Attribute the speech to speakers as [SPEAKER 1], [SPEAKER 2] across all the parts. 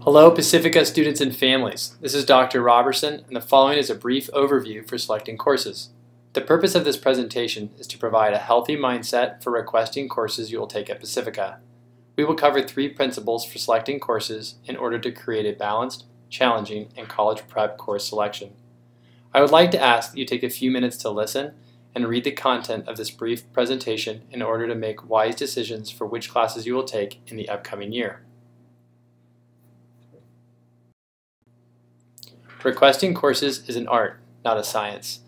[SPEAKER 1] Hello Pacifica students and families. This is Dr. Roberson, and the following is a brief overview for selecting courses. The purpose of this presentation is to provide a healthy mindset for requesting courses you will take at Pacifica. We will cover 3 principles for selecting courses in order to create a balanced, challenging, and college prep course selection. I would like to ask that you take a few minutes to listen and read the content of this brief presentation in order to make wise decisions for which classes you will take in the upcoming year. Requesting courses is an art, not a science.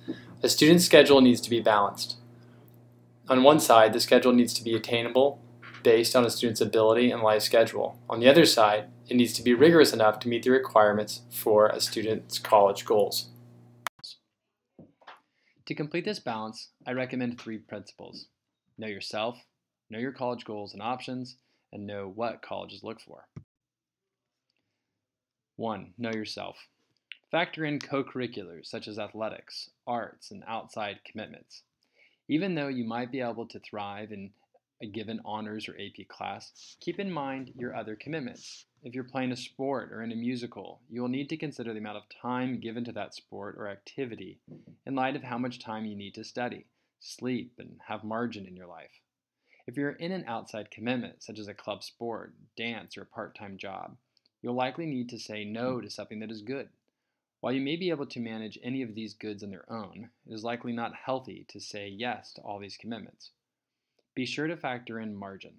[SPEAKER 1] A student's schedule needs to be balanced. On one side, the schedule needs to be attainable based on a student's ability and life schedule. On the other side, it needs to be rigorous enough to meet the requirements for a student's college goals. To complete this balance, I recommend 3 principles. Know yourself, know your college goals and options, and know what colleges look for. 1. Know yourself. Factor in co-curriculars such as athletics, arts, and outside commitments. Even though you might be able to thrive in a given honors or AP class, keep in mind your other commitments. If you're playing a sport or in a musical, you will need to consider the amount of time given to that sport or activity in light of how much time you need to study, sleep, and have margin in your life. If you're in an outside commitment, such as a club sport, dance, or a part-time job, you'll likely need to say no to something that is good. While you may be able to manage any of these goods on their own, it is likely not healthy to say yes to all these commitments. Be sure to factor in margin.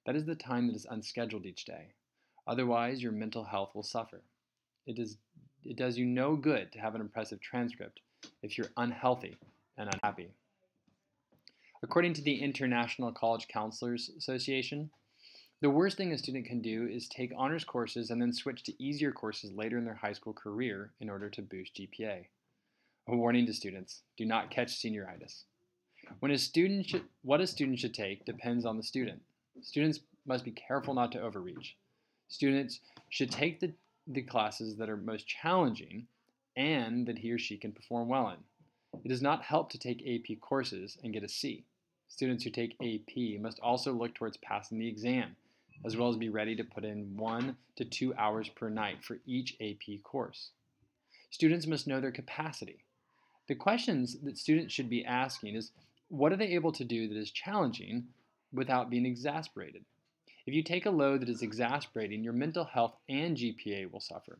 [SPEAKER 1] That is the time that is unscheduled each day. Otherwise, your mental health will suffer. It does you no good to have an impressive transcript if you're unhealthy and unhappy. According to the International College Counselors Association, the worst thing a student can do is take honors courses and then switch to easier courses later in their high school career in order to boost GPA. A warning to students, do not catch senioritis. What a student should take depends on the student. Students must be careful not to overreach. Students should take the classes that are most challenging and that he or she can perform well in. It does not help to take AP courses and get a C. Students who take AP must also look towards passing the exam, as well as be ready to put in 1 to 2 hours per night for each AP course. Students must know their capacity. The questions that students should be asking is, what are they able to do that is challenging without being exasperated? If you take a load that is exasperating, your mental health and GPA will suffer.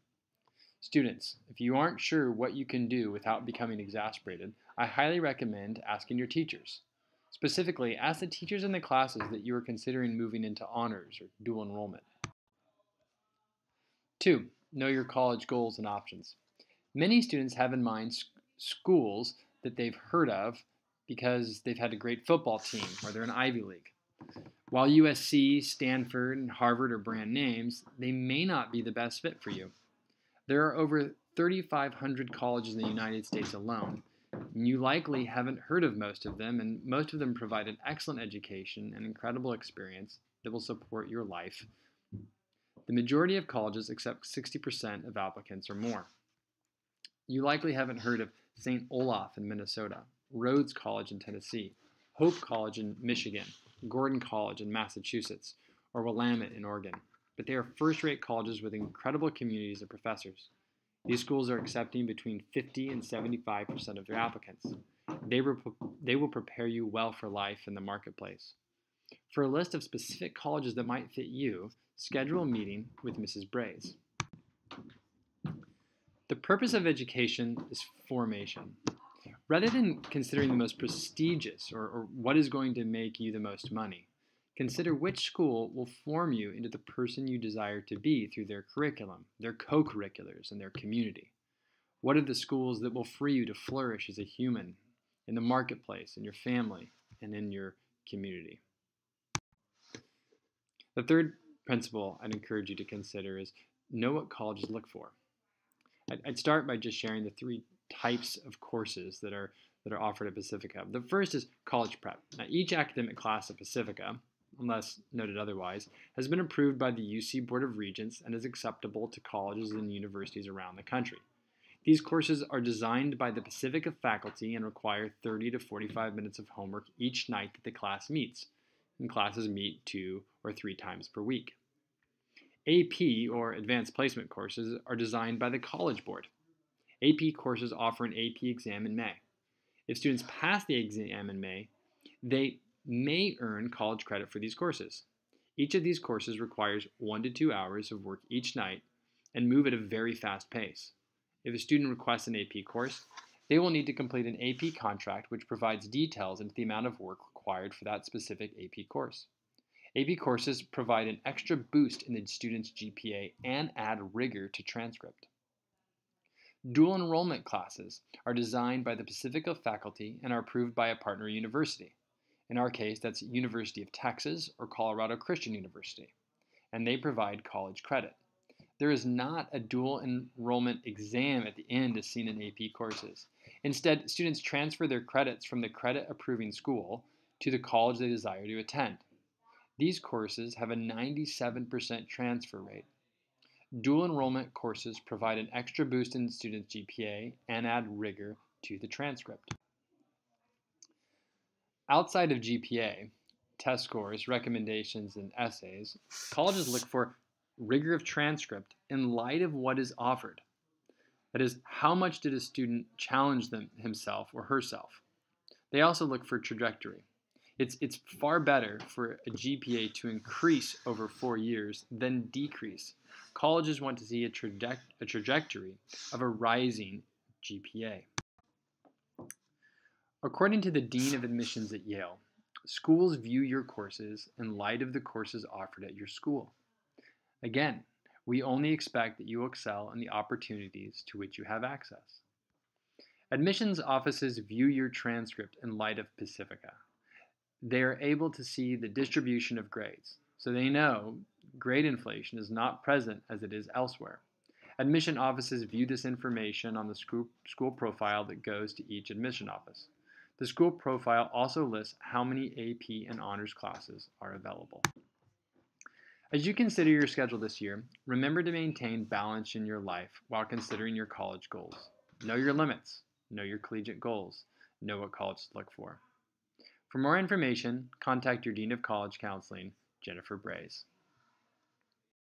[SPEAKER 1] Students, if you aren't sure what you can do without becoming exasperated, I highly recommend asking your teachers. Specifically, ask the teachers in the classes that you are considering moving into honors or dual enrollment. 2. Know your college goals and options. Many students have in mind schools that they've heard of because they've had a great football team or they're in Ivy League. While USC, Stanford, and Harvard are brand names, they may not be the best fit for you. There are over 3,500 colleges in the United States alone. You likely haven't heard of most of them, and most of them provide an excellent education and incredible experience that will support your life. The majority of colleges accept 60% of applicants or more. You likely haven't heard of St. Olaf in Minnesota, Rhodes College in Tennessee, Hope College in Michigan, Gordon College in Massachusetts, or Willamette in Oregon, but they are first-rate colleges with incredible communities of professors. These schools are accepting between 50 and 75% of their applicants. They will prepare you well for life in the marketplace. For a list of specific colleges that might fit you, schedule a meeting with Mrs. Braze. The purpose of education is formation. Rather than considering the most prestigious or what is going to make you the most money, consider which school will form you into the person you desire to be through their curriculum, their co-curriculars, and their community. What are the schools that will free you to flourish as a human in the marketplace, in your family, and in your community? The third principle I'd encourage you to consider is know what colleges look for. I'd start by just sharing the 3 types of courses that are offered at Pacifica. The first is college prep. Now, each academic class at Pacifica, unless noted otherwise, has been approved by the UC Board of Regents and is acceptable to colleges and universities around the country. These courses are designed by the Pacifica faculty and require 30 to 45 minutes of homework each night that the class meets, and classes meet 2 or 3 times per week. AP, or Advanced Placement courses, are designed by the College Board. AP courses offer an AP exam in May. If students pass the exam in May, they may earn college credit for these courses. Each of these courses requires 1 to 2 hours of work each night and move at a very fast pace. If a student requests an AP course, they will need to complete an AP contract which provides details into the amount of work required for that specific AP course. AP courses provide an extra boost in the student's GPA and add rigor to transcript. Dual enrollment classes are designed by the Pacifica faculty and are approved by a partner university. In our case, that's University of Texas or Colorado Christian University, and they provide college credit. There is not a dual enrollment exam at the end as seen in AP courses. Instead, students transfer their credits from the credit approving school to the college they desire to attend. These courses have a 97% transfer rate. Dual enrollment courses provide an extra boost in students' GPA and add rigor to the transcript. Outside of GPA, test scores, recommendations, and essays, colleges look for rigor of transcript in light of what is offered. That is, how much did a student challenge himself or herself? They also look for trajectory. It's far better for a GPA to increase over 4 years than decrease. Colleges want to see a trajectory of a rising GPA. According to the Dean of Admissions at Yale, schools view your courses in light of the courses offered at your school. Again, we only expect that you will excel in the opportunities to which you have access. Admissions offices view your transcript in light of Pacifica. They are able to see the distribution of grades, so they know grade inflation is not present as it is elsewhere. Admission offices view this information on the school profile that goes to each admission office. The school profile also lists how many AP and honors classes are available. As you consider your schedule this year, remember to maintain balance in your life while considering your college goals. Know your limits. Know your collegiate goals. Know what college to look for. For more information, contact your Dean of College Counseling, Jennifer Braze.